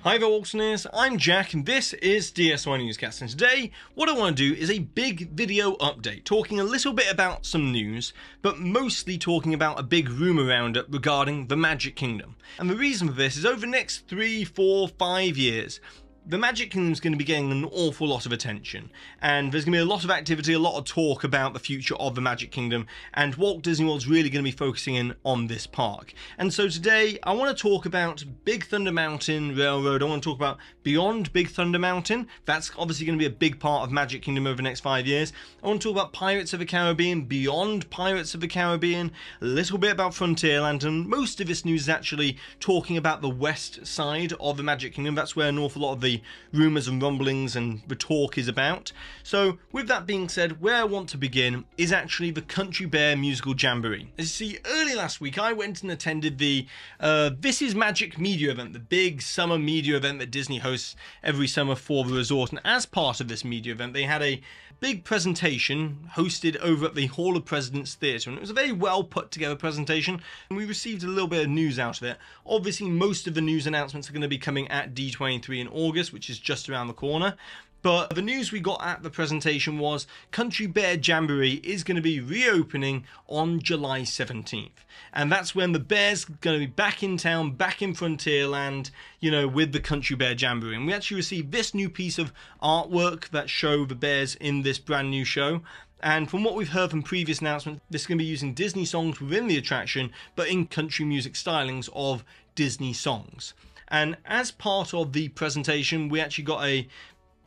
Hi there Waltoniers, I'm Jack and this is DSY Newscast, and today what I want to do is a big video update talking a little bit about some news, but mostly talking about a big rumour roundup regarding the Magic Kingdom. And the reason for this is over the next 3, 4, 5 years, the Magic Kingdom is going to be getting an awful lot of attention, and there's going to be a lot of activity, a lot of talk about the future of the Magic Kingdom, and Walt Disney World's really going to be focusing in on this park. And so today I want to talk about Big Thunder Mountain Railroad. I want to talk about beyond Big Thunder Mountain. That's obviously going to be a big part of Magic Kingdom over the next 5 years. I want to talk about Pirates of the Caribbean, beyond Pirates of the Caribbean, a little bit about Frontierland, and most of this news is actually talking about the west side of the Magic Kingdom. That's where an awful lot of the rumours and rumblings and the talk is about. So with that being said, where I want to begin is actually the Country Bear Musical Jamboree. As you see, early last week I went and attended the This Is Magic media event, the big summer media event that Disney hosts every summer for the resort. And as part of this media event, they had a big presentation hosted over at the Hall of Presidents Theatre, and it was a very well put together presentation, and we received a little bit of news out of it. Obviously most of the news announcements are going to be coming at D23 in August, which is just around the corner. But the news we got at the presentation was Country Bear Jamboree is going to be reopening on July 17th. And that's when the Bears are going to be back in town, back in Frontierland, you know, with the Country Bear Jamboree. And we actually received this new piece of artwork that show the Bears in this brand new show. And from what we've heard from previous announcements, this is going to be using Disney songs within the attraction, but in country music stylings of Disney songs. And as part of the presentation, we actually got a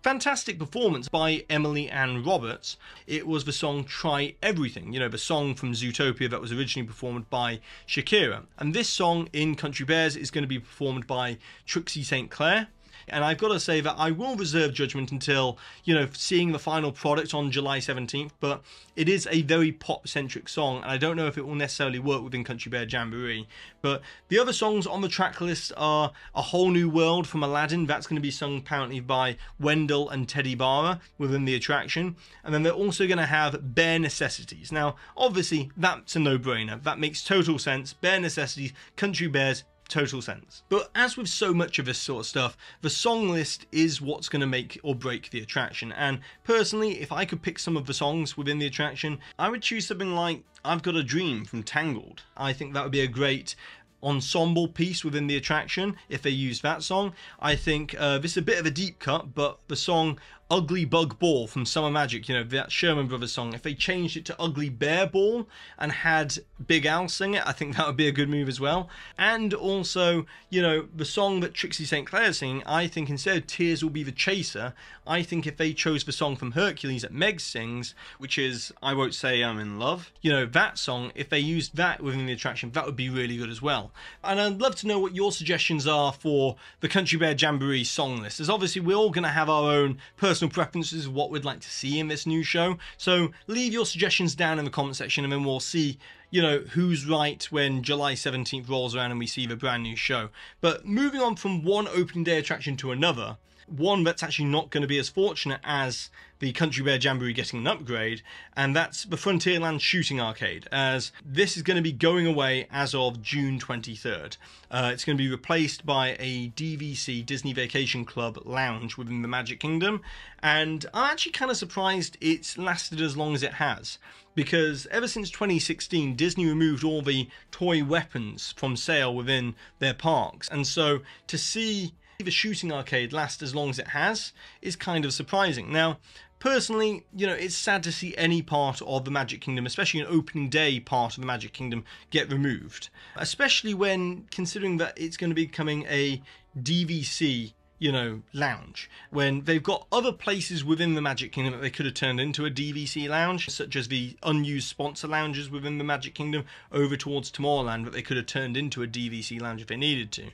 fantastic performance by Emily Ann Roberts. It was the song Try Everything, you know, the song from Zootopia that was originally performed by Shakira. And this song in Country Bears is going to be performed by Trixie St. Clair. And I've got to say that I will reserve judgment until, you know, seeing the final product on July 17th, but it is a very pop-centric song, and I don't know if it will necessarily work within Country Bear Jamboree. But the other songs on the track list are A Whole New World from Aladdin. That's going to be sung apparently by Wendell and Teddy Barra within the attraction. And then they're also going to have Bare Necessities. Now, obviously, that's a no-brainer. That makes total sense. Bare Necessities, Country Bears, total sense. But as with so much of this sort of stuff, the song list is what's going to make or break the attraction. And personally, if I could pick some of the songs within the attraction, I would choose something like I've Got a Dream from Tangled. I think that would be a great ensemble piece within the attraction if they use that song. I think this is a bit of a deep cut, but the song Ugly Bug Ball from Summer Magic, you know, that Sherman Brothers song, if they changed it to Ugly Bear Ball and had Big Al sing it, I think that would be a good move as well. And also, you know, the song that Trixie St. Clair is singing, I think instead of Tears Will Be the Chaser, I think if they chose the song from Hercules that Meg sings, which is I Won't Say I'm in Love, you know, that song, if they used that within the attraction, that would be really good as well. And I'd love to know what your suggestions are for the Country Bear Jamboree song list, as obviously we're all going to have our own personal preferences of what we'd like to see in this new show. So leave your suggestions down in the comment section, and then we'll see, you know, who's right when July 17th rolls around and we see the brand new show. But moving on from one opening day attraction to another, one that's actually not going to be as fortunate as the Country Bear Jamboree getting an upgrade, and that's the Frontierland Shooting Arcade, as this is going to be going away as of June 23rd. It's going to be replaced by a DVC, Disney Vacation Club lounge within the Magic Kingdom, and I'm actually kind of surprised it's lasted as long as it has, because ever since 2016 Disney removed all the toy weapons from sale within their parks, and so to see the shooting arcade last as long as it has is kind of surprising. Now, personally, you know, it's sad to see any part of the Magic Kingdom, especially an opening day part of the Magic Kingdom, get removed. Especially when considering that it's going to be becoming a DVC, you know, lounge, when they've got other places within the Magic Kingdom that they could have turned into a DVC lounge, such as the unused sponsor lounges within the Magic Kingdom over towards Tomorrowland that they could have turned into a DVC lounge if they needed to.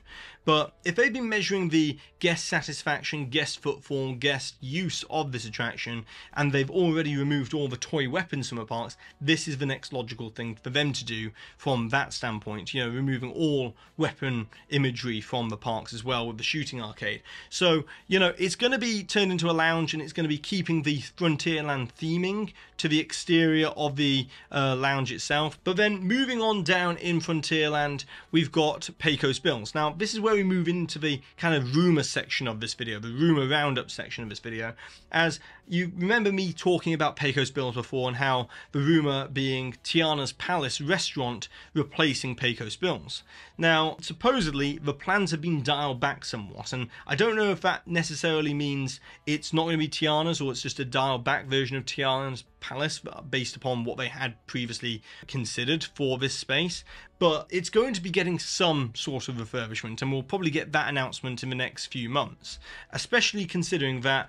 But if they've been measuring the guest satisfaction, guest footfall, guest use of this attraction, and they've already removed all the toy weapons from the parks, this is the next logical thing for them to do from that standpoint, you know, removing all weapon imagery from the parks as well with the shooting arcade. So, you know, it's going to be turned into a lounge, and it's going to be keeping the Frontierland theming to the exterior of the lounge itself. But then moving on down in Frontierland, we've got Pecos Bills. Now, this is where we move into the kind of rumor section of this video, the rumor roundup section of this video. As you remember me talking about Pecos Bills before, and how the rumor being Tiana's Palace restaurant replacing Pecos Bills. Now, supposedly the plans have been dialed back somewhat, and I don't know if that necessarily means it's not going to be Tiana's, or it's just a dialed back version of Tiana's Palace based upon what they had previously considered for this space. But it's going to be getting some sort of refurbishment, and we'll probably get that announcement in the next few months, especially considering that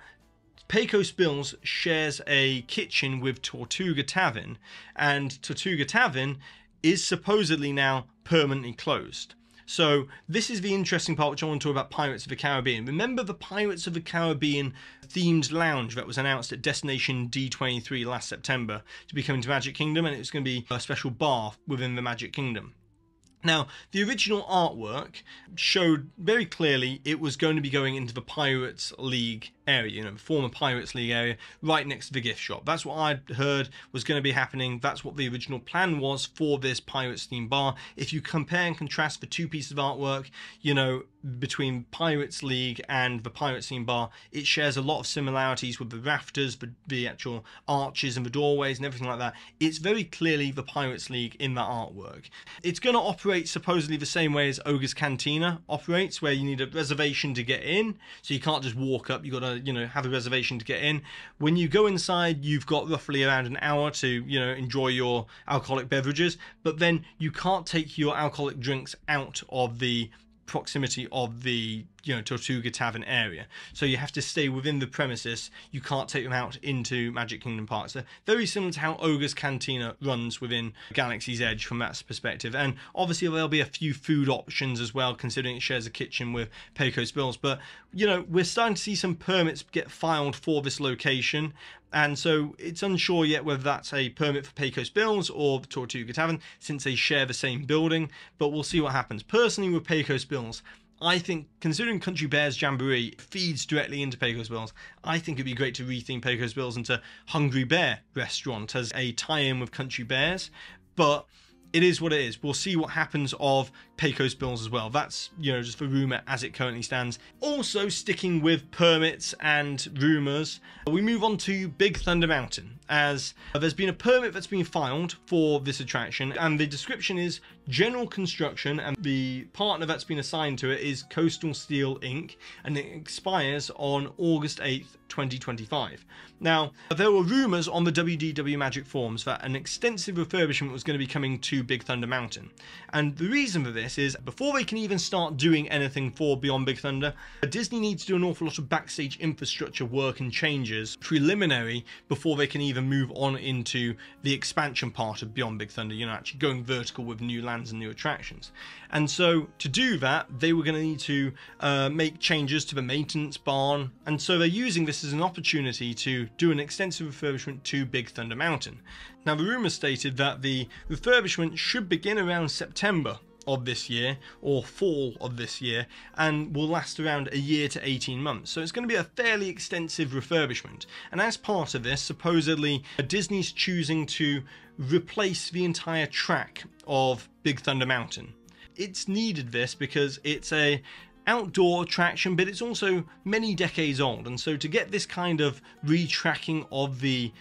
Pecos Bills shares a kitchen with Tortuga Tavern, and Tortuga Tavern is supposedly now permanently closed. So this is the interesting part, which I want to talk about Pirates of the Caribbean. Remember the Pirates of the Caribbean themed lounge that was announced at Destination D23 last September to be coming to Magic Kingdom, and it was going to be a special bar within the Magic Kingdom. Now, the original artwork showed very clearly it was going to be going into the Pirates League area, you know, the former Pirates League area, right next to the gift shop. That's what I'd heard was going to be happening. That's what the original plan was for this Pirates themed bar. If you compare and contrast the two pieces of artwork, you know, between Pirates League and the Pirates themed bar, it shares a lot of similarities with the rafters, the actual arches and the doorways and everything like that. It's very clearly the Pirates League in that artwork. It's going to operate supposedly the same way as Ogre's Cantina operates, where you need a reservation to get in, so you can't just walk up. You've got to, you know, have a reservation to get in. When you go inside, you've got roughly around an hour to, you know, enjoy your alcoholic beverages, but then you can't take your alcoholic drinks out of the proximity of the, you know, Tortuga Tavern area. So you have to stay within the premises. You can't take them out into Magic Kingdom Park. So very similar to how Ogre's Cantina runs within Galaxy's Edge from that perspective. And obviously there'll be a few food options as well, considering it shares a kitchen with Pecos Bills. But, you know, we're starting to see some permits get filed for this location. And so it's unsure yet whether that's a permit for Pecos Bills or Tortuga Tavern, since they share the same building. But we'll see what happens. Personally, with Pecos Bills, I think, considering Country Bears Jamboree feeds directly into Pecos Bills, I think it'd be great to retheme Pecos Bills into Hungry Bear Restaurant as a tie-in with Country Bears. But it is what it is. We'll see what happens of Pecos Bills as well. That's, you know, just the rumour as it currently stands. Also, sticking with permits and rumours, we move on to Big Thunder Mountain, as there's been a permit that's been filed for this attraction, and the description is general construction, and the partner that's been assigned to it is Coastal Steel Inc., and it expires on August 8th, 2025. Now, there were rumours on the WDW Magic forums that an extensive refurbishment was going to be coming to Big Thunder Mountain, and the reason for this is, before they can even start doing anything for Beyond Big Thunder, Disney needs to do an awful lot of backstage infrastructure work and changes preliminary before they can even move on into the expansion part of Beyond Big Thunder, you know, actually going vertical with new lands and new attractions. And so to do that, they were going to need to make changes to the maintenance barn, and so they're using this as an opportunity to do an extensive refurbishment to Big Thunder Mountain. Now, the rumour stated that the refurbishment should begin around September of this year, or fall of this year, and will last around a year to 18 months. So it's going to be a fairly extensive refurbishment, and as part of this, supposedly Disney's choosing to replace the entire track of Big Thunder Mountain. It's needed this because it's a outdoor attraction, but it's also many decades old, and so to get this kind of retracking of the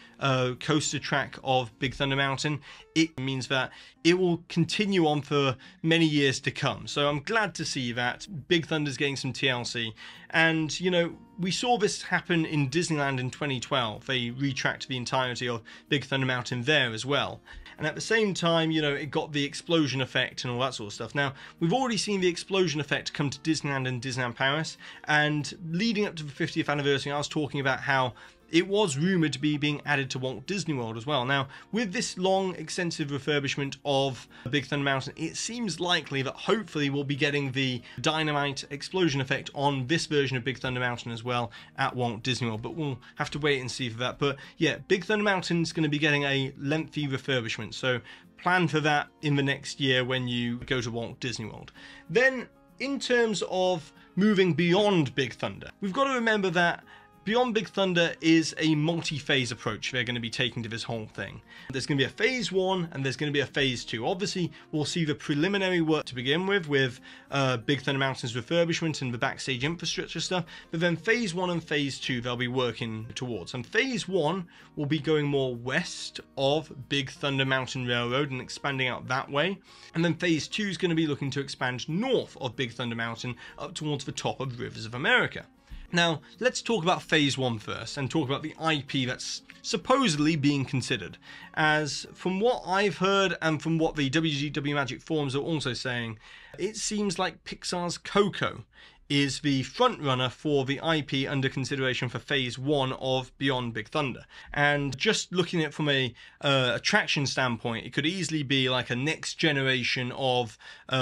coaster track of Big Thunder Mountain, it means that it will continue on for many years to come. So I'm glad to see that Big Thunder's getting some TLC. And, you know, we saw this happen in Disneyland in 2012. They retracked the entirety of Big Thunder Mountain there as well. And at the same time, you know, it got the explosion effect and all that sort of stuff. Now, we've already seen the explosion effect come to Disneyland and Disneyland Paris. And leading up to the 50th anniversary, I was talking about how it was rumoured to be being added to Walt Disney World as well. Now, with this long, extensive refurbishment of Big Thunder Mountain, it seems likely that hopefully we'll be getting the dynamite explosion effect on this version of Big Thunder Mountain as well at Walt Disney World, but we'll have to wait and see for that. But yeah, Big Thunder Mountain's going to be getting a lengthy refurbishment, so plan for that in the next year when you go to Walt Disney World. Then, in terms of moving beyond Big Thunder. We've got to remember that Beyond Big Thunder is a multi-phase approach they're going to be taking to this whole thing. There's going to be a phase 1 and there's going to be a phase 2. Obviously, we'll see the preliminary work to begin with Big Thunder Mountain's refurbishment and the backstage infrastructure stuff, but then phase 1 and phase 2 they'll be working towards. And phase 1 will be going more west of Big Thunder Mountain Railroad and expanding out that way. And then phase 2 is going to be looking to expand north of Big Thunder Mountain up towards the top of Rivers of America. Now, let's talk about phase 1 first and talk about the IP that's supposedly being considered. As from what I've heard and from what the WDW Magic forums are also saying, it seems like Pixar's Coco is the frontrunner for the IP under consideration for phase 1 of Beyond Big Thunder. And just looking at it from a attraction standpoint, it could easily be like a next generation of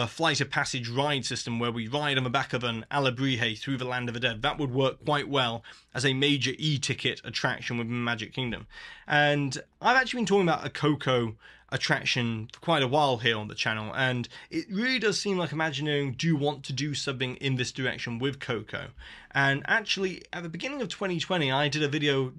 Flight of Passage ride system where we ride on the back of an Alebrije through the Land of the Dead. That would work quite well as a major e-ticket attraction within Magic Kingdom. And I've actually been talking about a Coco attraction for quite a while here on the channel, and it really does seem like Imagineering do want to do something in this direction with Coco. And actually, at the beginning of 2020, I did a video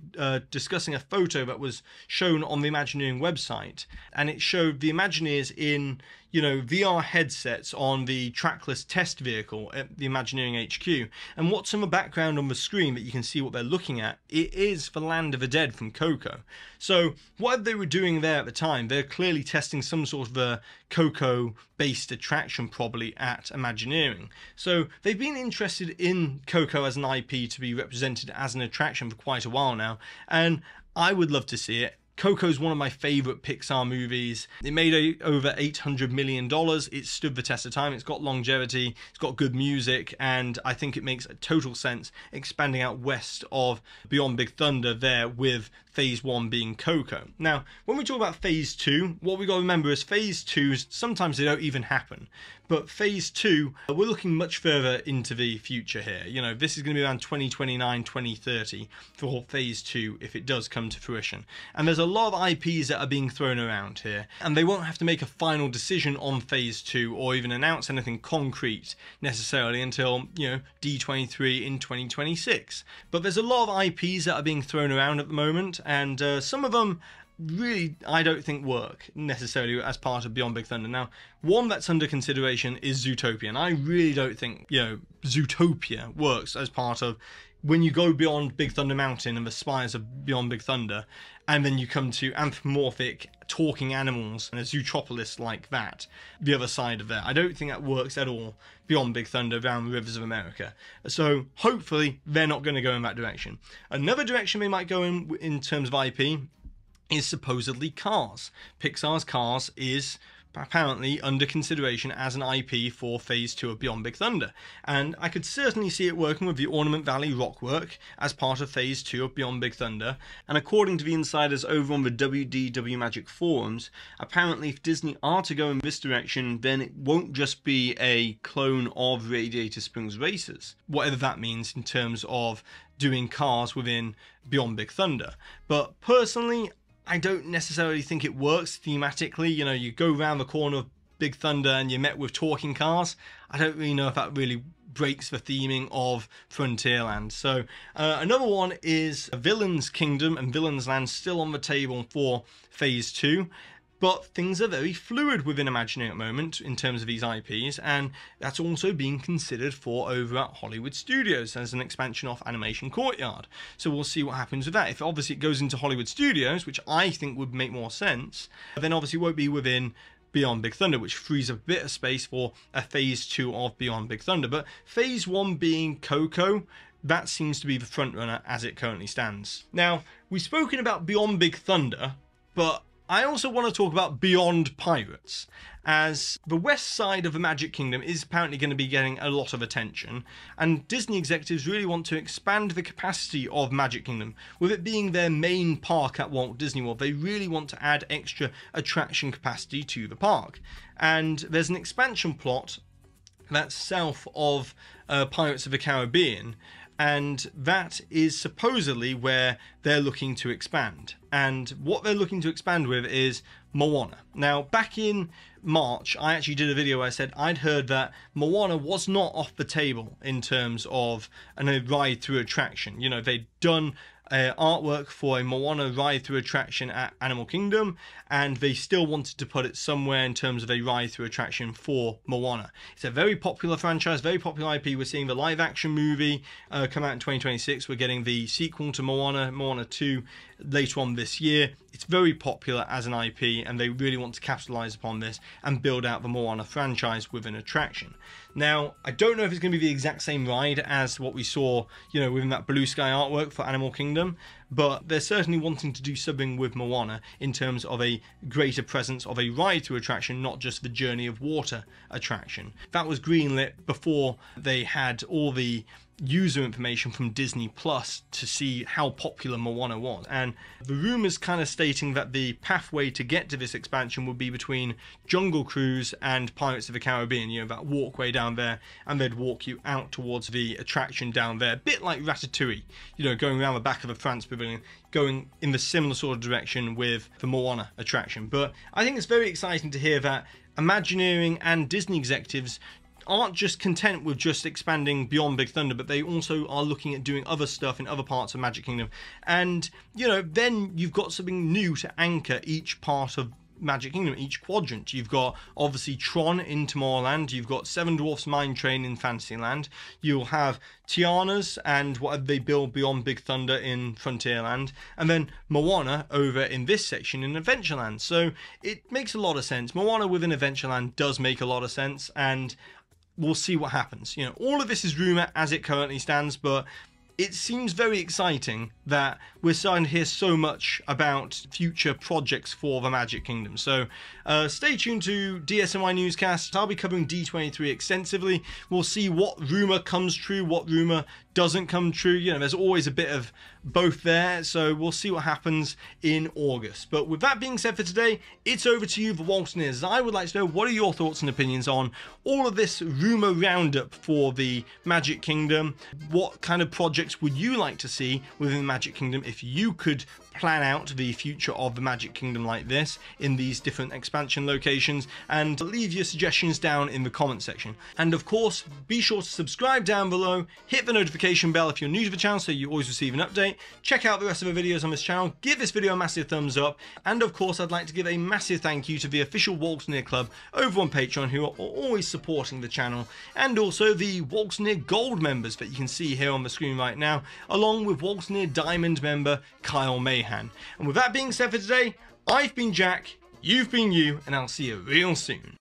discussing a photo that was shown on the Imagineering website, and it showed the Imagineers in, you know, VR headsets on the trackless test vehicle at the Imagineering HQ. And what's in the background on the screen that you can see what they're looking at, it is the Land of the Dead from Coco. So what they were doing there at the time, they're clearly testing some sort of a Coco-based attraction probably at Imagineering. So they've been interested in Coco as an IP to be represented as an attraction for quite a while now, and I would love to see it. Coco's one of my favourite Pixar movies. It made over $800 million. It stood the test of time. It's got longevity. It's got good music. And I think it makes total sense expanding out west of Beyond Big Thunder there with phase 1 being Coco. Now, when we talk about phase 2, what we got to remember is phase 2s, sometimes they don't even happen. But phase 2, we're looking much further into the future here. You know, this is going to be around 2029, 2030 for phase 2 if it does come to fruition. And there's a lot of IPs that are being thrown around here, and they won't have to make a final decision on phase 2 or even announce anything concrete necessarily until, you know, D23 in 2026. But there's a lot of IPs that are being thrown around at the moment, and some of them really I don't think work necessarily as part of Beyond Big Thunder. Now, one that's under consideration is Zootopia, and I really don't think, you know, Zootopia works as part of when you go beyond Big Thunder Mountain and the spires of Beyond Big Thunder, and then you come to anthropomorphic talking animals and a zootropolis like that, the other side of that. I don't think that works at all beyond Big Thunder around the Rivers of America. So hopefully they're not going to go in that direction. Another direction they might go in terms of IP is supposedly Cars. Pixar's Cars is apparently under consideration as an IP for phase 2 of Beyond Big Thunder, and I could certainly see it working with the Ornament Valley Rockwork as part of phase 2 of Beyond Big Thunder. And according to the insiders over on the WDW Magic forums, apparently if Disney are to go in this direction, then it won't just be a clone of Radiator Springs Racers, whatever that means in terms of doing Cars within Beyond Big Thunder. But personally, I don't necessarily think it works thematically. You know, you go around the corner of Big Thunder and you're met with talking cars. I don't really know if that really breaks the theming of Frontierland. So another one is Villains Kingdom and Villains Land, still on the table for phase 2. But things are very fluid within Imagineering at the moment in terms of these IPs, and that's also being considered for over at Hollywood Studios as an expansion off Animation Courtyard. So we'll see what happens with that. If obviously it goes into Hollywood Studios, which I think would make more sense, then obviously it won't be within Beyond Big Thunder, which frees up a bit of space for a phase 2 of Beyond Big Thunder. But phase 1 being Coco, that seems to be the front runner as it currently stands. Now, we've spoken about Beyond Big Thunder, but I also want to talk about Beyond Pirates, as the west side of the Magic Kingdom is apparently going to be getting a lot of attention, and Disney executives really want to expand the capacity of Magic Kingdom. With it being their main park at Walt Disney World, they really want to add extra attraction capacity to the park. And there's an expansion plot that's south of Pirates of the Caribbean, and that is supposedly where they're looking to expand. And what they're looking to expand with is Moana. Now, back in March, I actually did a video where I said I'd heard that Moana was not off the table in terms of a ride-through attraction. You know, they'd done artwork for a Moana ride-through attraction at Animal Kingdom, and they still wanted to put it somewhere in terms of a ride-through attraction for Moana. It's a very popular franchise, very popular IP. We're seeing the live-action movie come out in 2026. We're getting the sequel to Moana, Moana 2, later on this year. It's very popular as an IP, and they really want to capitalize upon this and build out the Moana franchise with an attraction. Now, I don't know if it's going to be the exact same ride as what we saw, you know, within that Blue Sky artwork for Animal Kingdom, but they're certainly wanting to do something with Moana in terms of a greater presence of a ride-through attraction, not just the Journey of Water attraction. That was greenlit before they had all the user information from Disney Plus to see how popular Moana was, and the rumors kind of stating that the pathway to get to this expansion would be between Jungle Cruise and Pirates of the Caribbean, you know, that walkway down there, and they'd walk you out towards the attraction down there, a bit like Ratatouille, you know, going around the back of the France Pavilion, going in the similar sort of direction with the Moana attraction. But I think it's very exciting to hear that Imagineering and Disney executives aren't just content with just expanding beyond Big Thunder, but they also are looking at doing other stuff in other parts of Magic Kingdom. And, you know, then you've got something new to anchor each part of Magic Kingdom, each quadrant. You've got obviously Tron in Tomorrowland, you've got Seven Dwarfs Mine Train in Fantasyland, you'll have Tiana's and whatever they build beyond Big Thunder in Frontierland, and then Moana over in this section in Adventureland. So it makes a lot of sense. Moana within Adventureland does make a lot of sense, and we'll see what happens. You know, all of this is rumor as it currently stands, but it seems very exciting that we're starting to hear so much about future projects for the Magic Kingdom. So stay tuned to DSNY Newscast. I'll be covering D23 extensively. We'll see what rumor comes true, what rumor doesn't come true. You know, there's always a bit of both there, so we'll see what happens in August. But with that being said for today, it's over to you, the Waltoneers. I would like to know, what are your thoughts and opinions on all of this rumor roundup for the Magic Kingdom? What kind of projects would you like to see within the Magic Kingdom if you could plan out the future of the Magic Kingdom like this in these different expansion locations? And leave your suggestions down in the comment section. And of course, be sure to subscribe down below, hit the notification bell if you're new to the channel so you always receive an update. Check out the rest of the videos on this channel, give this video a massive thumbs up, and of course I'd like to give a massive thank you to the official Waltoneer Club over on Patreon, who are always supporting the channel, and also the Waltoneer Gold members that you can see here on the screen right now, along with Waltoneer Diamond member Kyle Mahan. And with that being said for today, I've been Jack, you've been you, and I'll see you real soon.